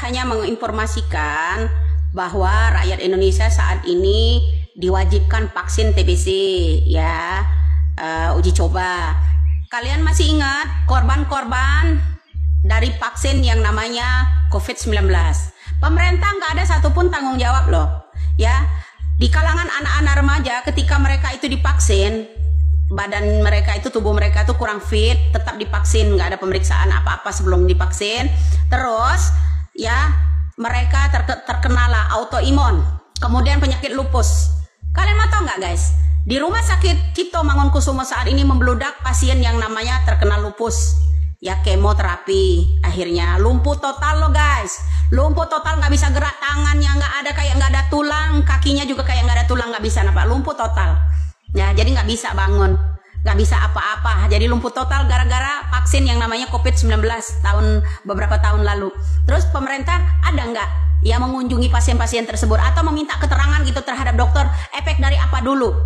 hanya menginformasikan bahwa rakyat Indonesia saat ini diwajibkan vaksin TBC ya, uji coba. Kalian masih ingat korban-korban dari vaksin yang namanya COVID-19? Pemerintah nggak ada satupun tanggung jawab loh ya. Di kalangan anak-anak remaja ketika mereka itu divaksin, badan mereka itu, tubuh mereka itu kurang fit, tetap divaksin, nggak ada pemeriksaan apa-apa sebelum divaksin. Terus ya mereka terkena lah autoimun, kemudian penyakit lupus. Kalian mau tahu nggak guys, di rumah sakit Cipto Mangunkusumo saat ini membludak pasien yang namanya terkena lupus ya, kemoterapi, akhirnya lumpuh total loh guys, lumpuh total, nggak bisa gerak tangannya, nggak ada, kayak nggak ada tulang, kakinya juga kayak nggak ada tulang, nggak bisa nampak, lumpuh total ya, jadi nggak bisa bangun, nggak bisa apa-apa, jadi lumpuh total gara-gara vaksin yang namanya COVID-19 beberapa tahun lalu. Terus pemerintah ada nggak yang mengunjungi pasien-pasien tersebut atau meminta keterangan gitu terhadap dokter, efek dari apa dulu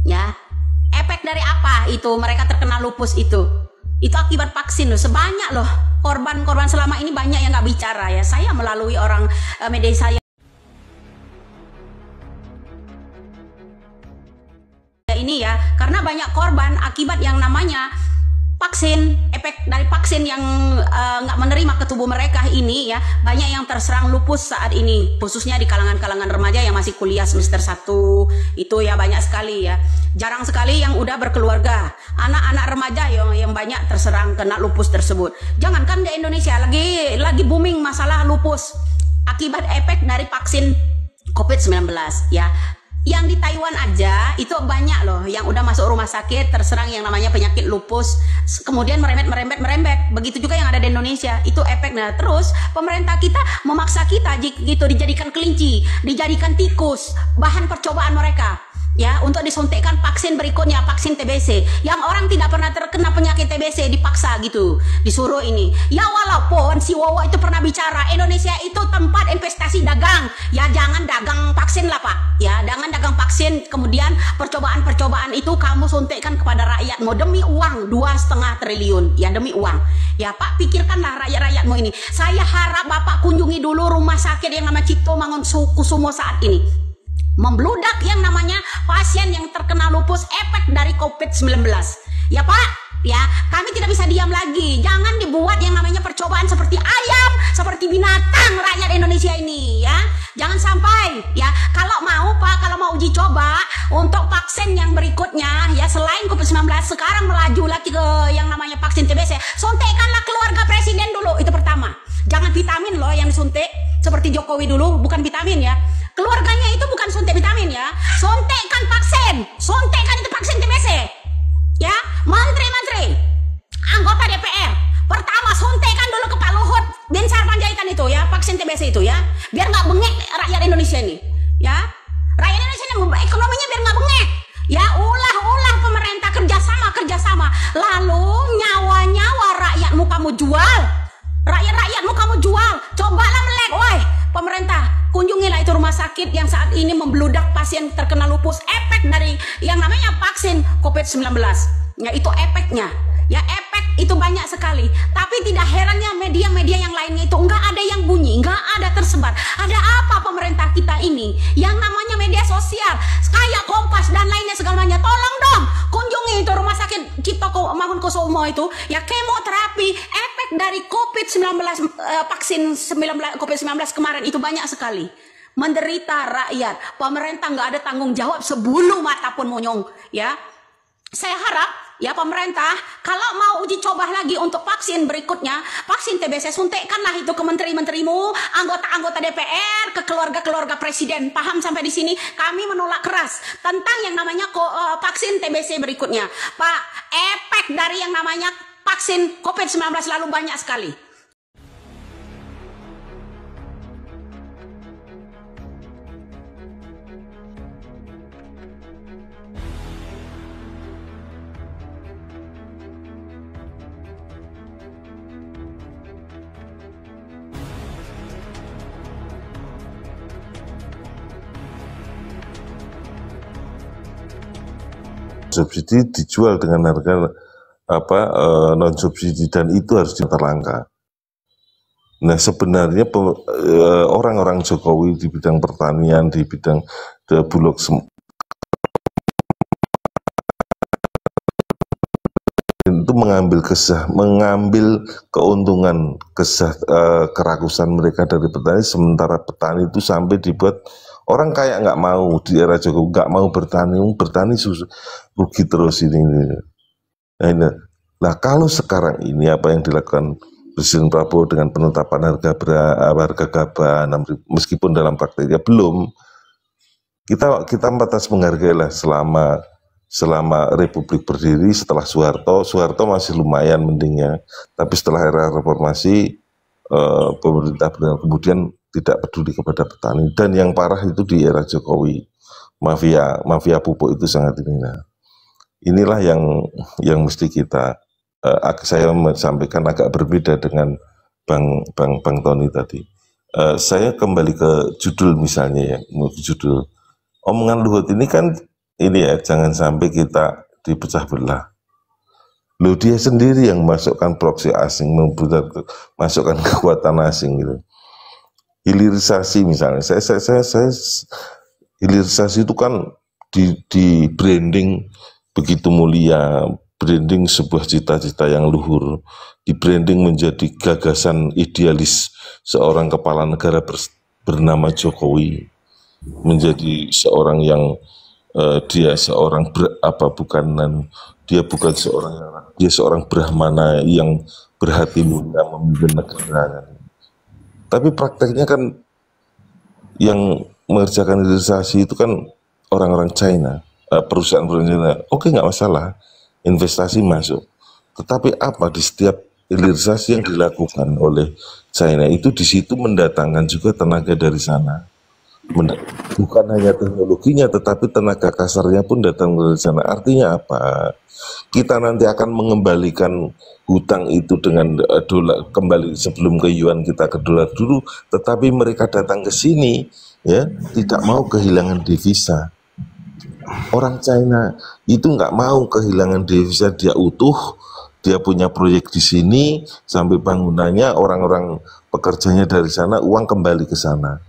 ya, efek dari apa itu mereka terkena lupus itu akibat vaksin loh. Sebanyak loh korban-korban selama ini, banyak yang nggak bicara ya, saya melalui orang media saya ini ya, karena banyak korban akibat yang namanya vaksin, efek dari vaksin yang nggak menerima ke tubuh mereka ini ya, banyak yang terserang lupus saat ini, khususnya di kalangan-kalangan remaja yang masih kuliah semester 1 itu ya, banyak sekali ya, jarang sekali yang udah berkeluarga, anak-anak remaja yang banyak terserang kena lupus tersebut. Jangankan di Indonesia, lagi booming masalah lupus akibat efek dari vaksin COVID-19 ya. Yang di Taiwan aja itu banyak loh yang udah masuk rumah sakit terserang yang namanya penyakit lupus, kemudian merembet. Begitu juga yang ada di Indonesia, itu efeknya. Terus pemerintah kita memaksa kita gitu dijadikan kelinci, dijadikan tikus, bahan percobaan mereka ya, untuk disuntikkan vaksin berikutnya, vaksin TBC. Yang orang tidak pernah terkena penyakit TBC dipaksa gitu, disuruh ini. Ya walaupun si Wowo itu pernah bicara, Indonesia itu tempat investasi dagang. Ya jangan dagang vaksin lah Pak. Ya jangan dagang vaksin, kemudian percobaan-percobaan itu kamu suntikkan kepada rakyatmu demi uang 2,5 triliun. Ya demi uang. Ya Pak, pikirkanlah rakyat-rakyatmu ini. Saya harap Bapak kunjungi dulu rumah sakit yang nama Cipto Mangunkusumo saat ini. Membludak yang namanya pasien yang terkena lupus efek dari COVID-19. Ya Pak, ya kami tidak bisa diam lagi. Jangan dibuat yang namanya percobaan seperti ayam, seperti binatang rakyat Indonesia ini ya. Jangan sampai ya, kalau mau Pak, kalau mau uji coba untuk vaksin yang berikutnya ya, selain COVID-19 sekarang melaju lagi ke yang namanya vaksin TBC, suntikkanlah keluarga presiden dulu, itu pertama. Jangan vitamin loh yang disuntik seperti Jokowi dulu, bukan vitamin ya. Keluarganya itu bukan suntik vitamin ya, suntikkan vaksin, suntikkan itu vaksin TBC ya. Menteri-menteri, anggota DPR, pertama suntikkan dulu ke Pak Luhut Binsar Panjaitan itu ya, vaksin TBC itu ya, biar nggak bengek rakyat Indonesia ini ya, rakyat Indonesia ini ekonominya biar nggak bengek ya. Ulah pemerintah kerjasama, lalu nyawa-nyawa rakyatmu kamu jual, rakyatmu kamu jual. Cobalah melek, woi pemerintah, kunjungilah itu rumah sakit yang saat ini membludak pasien terkena lupus efek dari yang namanya vaksin COVID-19 ya, itu efeknya ya, efek itu banyak sekali. Tapi tidak herannya media-media yang lainnya itu nggak ada yang bunyi, nggak ada tersebar. Ada apa pemerintah kita ini yang namanya media sosial kayak Kompas dan lainnya segala macam, tolong dong kunjungi itu rumah sakit Cipto Mangunkusumo itu ya, kemoterapi efek dari COVID-19, vaksin COVID-19 kemarin itu banyak sekali. Menderita rakyat, pemerintah nggak ada tanggung jawab sebulu mata pun monyong ya. Saya harap ya pemerintah kalau mau uji coba lagi untuk vaksin berikutnya, vaksin TBC, suntikkanlah itu ke menteri-menterimu, anggota-anggota DPR, ke keluarga-keluarga presiden. Paham sampai di sini? Kami menolak keras tentang yang namanya vaksin TBC berikutnya. Pak, efek dari yang namanya vaksin COVID-19 lalu banyak sekali. Subsidi dijual dengan harga non subsidi, dan itu harus terlangka. Nah, sebenarnya orang-orang Jokowi di bidang pertanian, di bidang bulog itu mengambil keuntungan kerakusan mereka dari petani, sementara petani itu sampai dibuat orang kayak nggak mau di era Jokowi, nggak mau bertani rugi terus ini. Nah, kalau sekarang ini apa yang dilakukan Presiden Prabowo dengan penetapan harga gabah, meskipun dalam prakteknya belum, kita pantas menghargai lah selama Republik berdiri. Setelah Soeharto masih lumayan mendingnya, tapi setelah era reformasi pemerintah kemudian tidak peduli kepada petani, dan yang parah itu di era Jokowi, mafia pupuk itu sangat ini. Nah, inilah yang mesti kita saya sampaikan agak berbeda dengan Bang Tony tadi. Saya kembali ke judul misalnya ya, judul omongan Luhut ini kan ini ya, jangan sampai kita dipecah belah. Loh, dia sendiri yang masukkan proksi asing, masukkan kekuatan asing gitu. Hilirisasi misalnya, saya hilirisasi itu kan di branding begitu mulia, branding sebuah cita-cita yang luhur, di branding menjadi gagasan idealis seorang kepala negara bernama Jokowi, menjadi seorang yang dia seorang Brahmana yang berhati mulia memimpin negara. Tapi prakteknya kan yang mengerjakan hilirisasi itu kan orang-orang China, perusahaan-perusahaan China. Oke, nggak masalah, investasi masuk. Tetapi apa di setiap hilirisasi yang dilakukan oleh China itu, di situ mendatangkan juga tenaga dari sana. Bukan hanya teknologinya, tetapi tenaga kasarnya pun datang dari sana. Artinya apa? Kita nanti akan mengembalikan hutang itu dengan dolar kembali, sebelum ke yuan kita ke dolar dulu, tetapi mereka datang ke sini ya tidak mau kehilangan devisa. Orang China itu nggak mau kehilangan devisa, dia utuh, dia punya proyek di sini sampai bangunannya, orang-orang pekerjanya dari sana, uang kembali ke sana.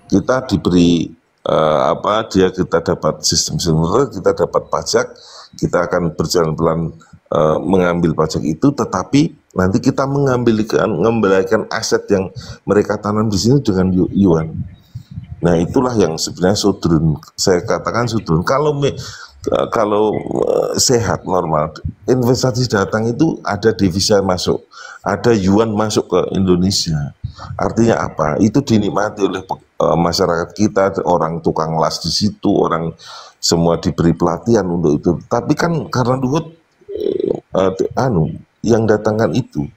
Kita diberi kita dapat sistem, kita dapat pajak, kita akan berjalan pelan mengambil pajak itu, tetapi nanti kita mengembalikan aset yang mereka tanam di sini dengan yuan. Nah, itulah yang sebenarnya sudrun, saya katakan sudrun. Kalau sehat normal, investasi datang itu ada devisa masuk, ada yuan masuk ke Indonesia. Artinya apa? Itu dinikmati oleh masyarakat kita, orang tukang las di situ, orang semua diberi pelatihan untuk itu. Tapi kan karena Luhut yang datangkan itu.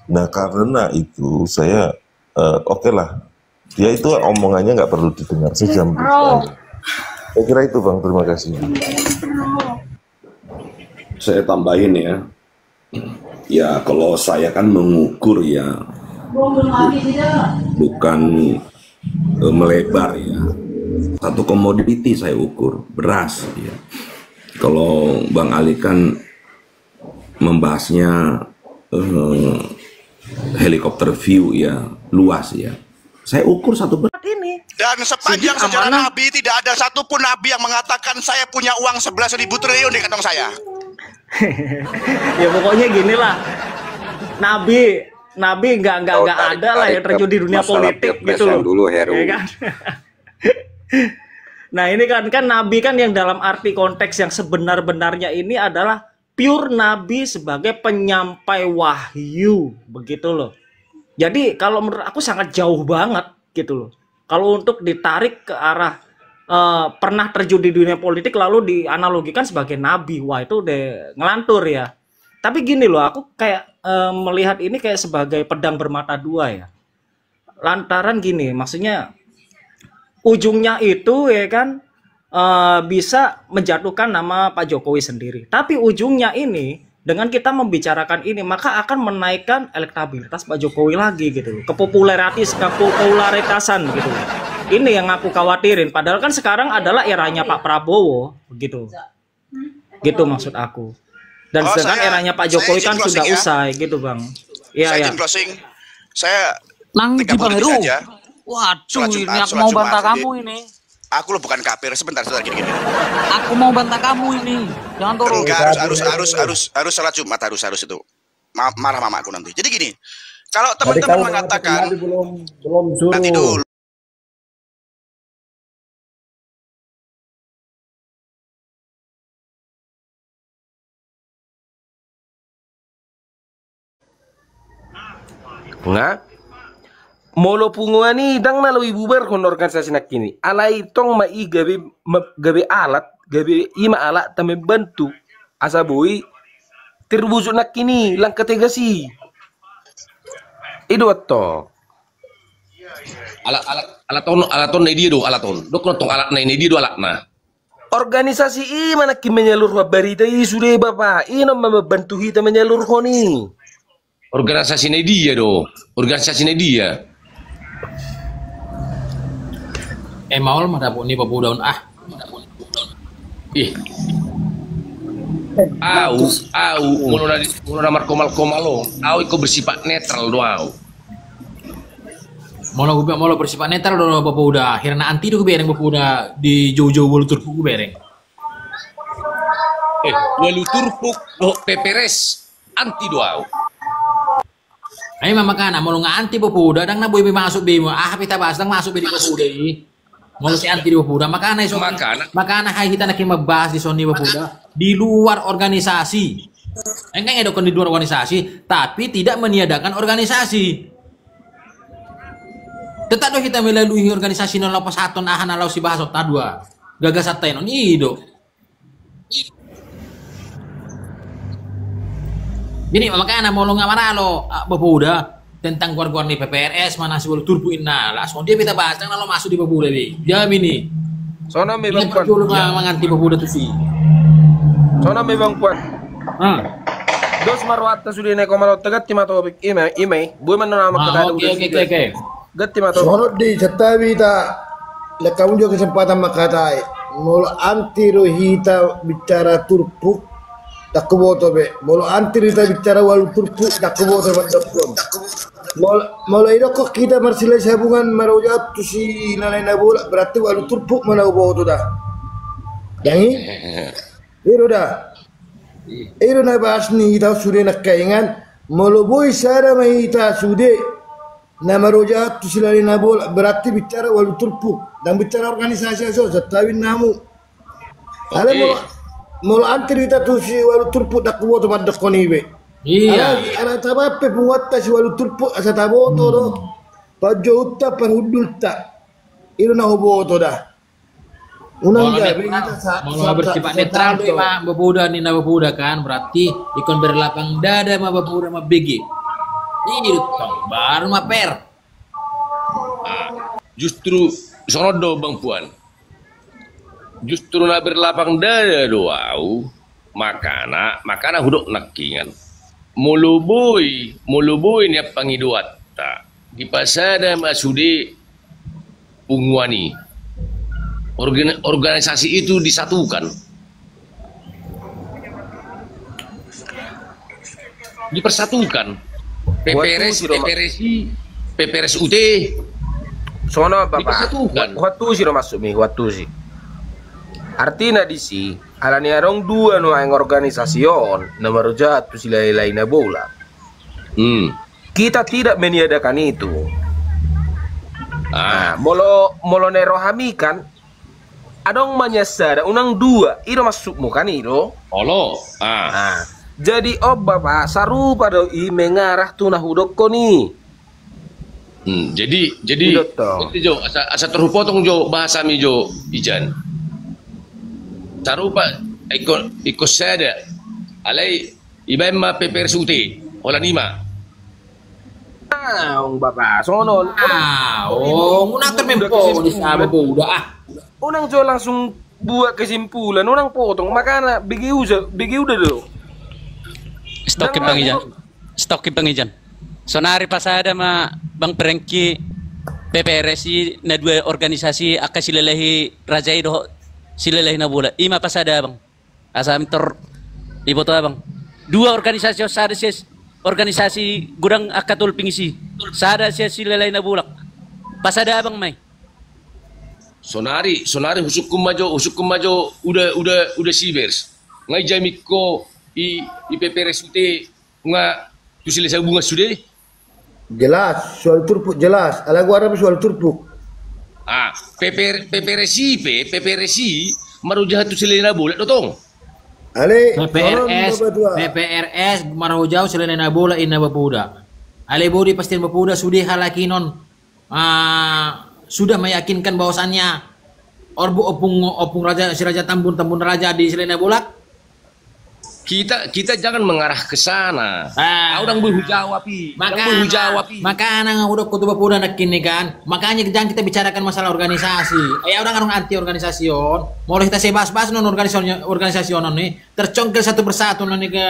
Nah, karena itu saya oke lah, dia itu omongannya nggak perlu didengar sejam. Saya kira itu, Bang. Terima kasih. Saya tambahin ya. Ya, kalau saya kan mengukur ya, bukan melebar ya. Satu komoditi saya ukur, beras ya. Kalau Bang Ali kan membahasnya helikopter view ya, luas ya. Saya ukur satu beras ini. Dan sepanjang sejarah Nabi tidak ada satupun Nabi yang mengatakan saya punya uang 11.000 triliun di kantong saya. Ya pokoknya gini lah, Nabi nggak ada lah yang terjun di dunia politik gitu loh, dulu, ya kan? Nah ini kan Nabi kan yang dalam arti konteks yang sebenar-benarnya ini adalah pure Nabi sebagai penyampai wahyu, begitu loh. Jadi kalau menurut aku sangat jauh banget gitu loh. Kalau untuk ditarik ke arah pernah terjun di dunia politik lalu dianalogikan sebagai nabi, wah itu udah ngelantur ya. Tapi gini loh, aku kayak melihat ini kayak sebagai pedang bermata dua ya. Lantaran gini, maksudnya ujungnya itu ya kan bisa menjatuhkan nama Pak Jokowi sendiri. Tapi ujungnya ini dengan kita membicarakan ini maka akan menaikkan elektabilitas Pak Jokowi lagi gitu loh. Kepopularitasan gitu loh. Ini yang aku khawatirin. Padahal kan sekarang adalah eranya Pak Prabowo, begitu. Gitu maksud aku. Dan sedangkan eranya Pak Jokowi kan sudah usai, gitu Bang. Iya ya. Closing. Saya Nang di tingkat politis Baheru. saja. Waduh, Sholat ini Jumat, aku sholat mau Jumat. bantah Jadi, kamu ini. aku lo bukan kafir. Sebentar, gini. Aku mau bantah kamu ini. Jangan turun. Enggak, harus sholat Jumat, harus itu. Marah mamaku nanti. Jadi gini, kalau teman-teman mengatakan belum suruh. nanti dulu. Nga? Molo punguani dang nalawi bubar kon organisasi nak kini. Alai tong mai gabe alat, gabe ima alat tame bantu asabui tirbusuk nak kini lang kategasi. Ido to. Alaton na dia do alaton. Dok notong alat na ini dia do alat na. Organisasi mana ki menyalur berita sudah bapak. Ino membantu kita menyalur ni. Organisasi na dia do. Organisasi na dia. Maul madapun ni papudaun Ih. Mulu na markomal-komalo. Iko bersifat netral doang. Molo bersifat netral do papuda. Hirna anti do bereng papuda di jauh-jauh bolu turku bereng. Walu turpuk do peperes anti doang. Ay mamakana molo nga anti papuda dang naboy masuk bimo. Pita bas dang masuk di papuda i. Molo si anti di papuda makana iso. Makana hay kita nakin magbahas di soni papuda di luar organisasi. Engkang edokon di luar organisasi tapi tidak meniadakan organisasi. Tetap do kita melalui organisasi non lapas haton ahan alau si bahasa tadua. Gagas atenon ido. Jadi makanya mau nggak maralo papuda tentang keluar nih PPRS mana sih boleh turbuin lah. So dia kita bahas kalau masuk di papuda nih. Jamin nih. Sona me bang Kuat. Dulu menganti papuda tuh sih. Sona me bang kuat. Dos marwata sudah naik komalo tegat timah topik ime. Buat mana nama kita Oke. Gatti mato. Sono di catavi ta le kaunjo kesempatan makatai. Molo anti rohita bicara turpu tak kuboto be. Molo anti rohita bicara walu turpu tak kuboto be dokon. Molo itu kok kita marsila sabungan marojat tu si nalai bola berarti walu turpu mana uboto dah. Yang ini? Itu dah. Itu na bahas ni kita sudah nak kaingan. Molo boy sara mahita sudah. Nama rojat tu silali nabol berarti bicara walu turpu dan bicara organisasi so setawin namu. Ale molo antri kita tu si walu turpu dak kuboto pada konibe. Iya. Ala tabape pungatta si walu turpu asa taboto do. Pajo utta panudulta. Itu na hoboto dah. Unang mau bersifat netral do ma babuda ni na babuda kan berarti ikon berlapang dada ma babuda ma BG. Ini tong baru maper. Justru sorodo bang Puan. Justru na berlapang dada doau. Makana hudok nakingan. Muluboy ni pangiduat ta. Di pasada masudi punguani. Organisasi itu disatukan. Dipersatukan. PPRS UT. Sono bapak. Waktu sih masuk mi, waktu sih. Artinya di si, alani arong dua no ang organisasyon na marujat tu sila lain na bola. Kita tidak meniadakan itu. Molo nerohami kan, adong manyasada unang dua, iro masuk mo kan iro. Olo. Jadi bapak saru pada mengarah tu nahudok ko ni. Jadi Jo asa terupotong Jo bahasa mi Jo Ijan. Sarupa ikut sada alai ibemma PPRSUT ola nima. Bapak sono. Unang termempo di sabe udah Unang Jo langsung buat kesimpulan, unang potong makana bigi udah do. Stok pengijan. Sonari pasada ma Bang Prengki PPRSI na dua organisasi aka silalahi rajai do silalahi na bola. Ima pasada bang. Asam tor iboto bang. Dua organisasi organisasi gudang akatul pingisi. Sada siya silalay na bulak. Pasada abang may. Sonari husukum majo udah sibers. Ngai jamiko i PPRS ute nga tu selesai bunga sudah. Jelas, soal turpuk jelas. Ala gua Arab soal turpuk. PPRSI marujah tu selesai bola dotong. Ale PPRS marujah selesai bola inna bapuda. Ale bodi pasti bapuda sudah halakinon. Sudah meyakinkan bahwasannya opung raja si raja tambun raja di Selena Bolak. Kita jangan mengarah ke sana. Orang berhujawapi. Makanya udah kutu bapuda nak kini kan. Makanya jangan kita bicarakan masalah organisasi. Orang anti organisasion. Mau kita sebas-bas non organisasion nih. Tercongkel satu persatu nih ke.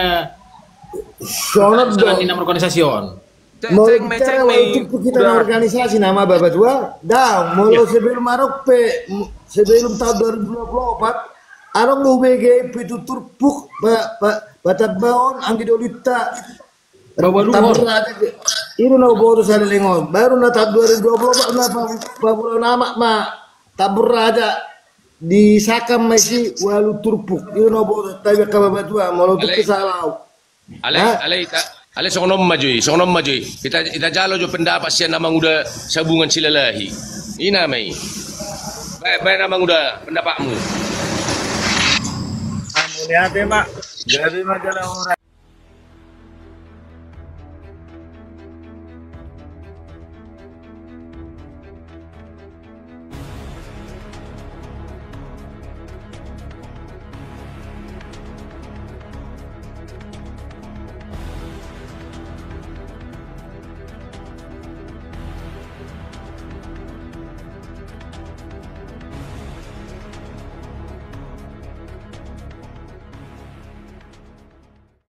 Soalnya nama organisasion. Mau bicara waktu kita organisasi nama Bapak Tua, mau sebelum sebelum tahun 2024, arang mau BG itu turpuk, batat baon, anggi dolita, tabur aja, ini nak boros ada lengon, baru nak tahun 2024 nama tabur aja di sakam masih walu turpuk, ini nak boros, tapi kalau Bapak Tua mau tuh kesalau. Ale sonom majui. Kita jalo jo pendapat siya namang udah sabungan silalahi. Ina mai. Baik namang udah pendapatmu. Lihat ya, Pak. Jadi majalah orang.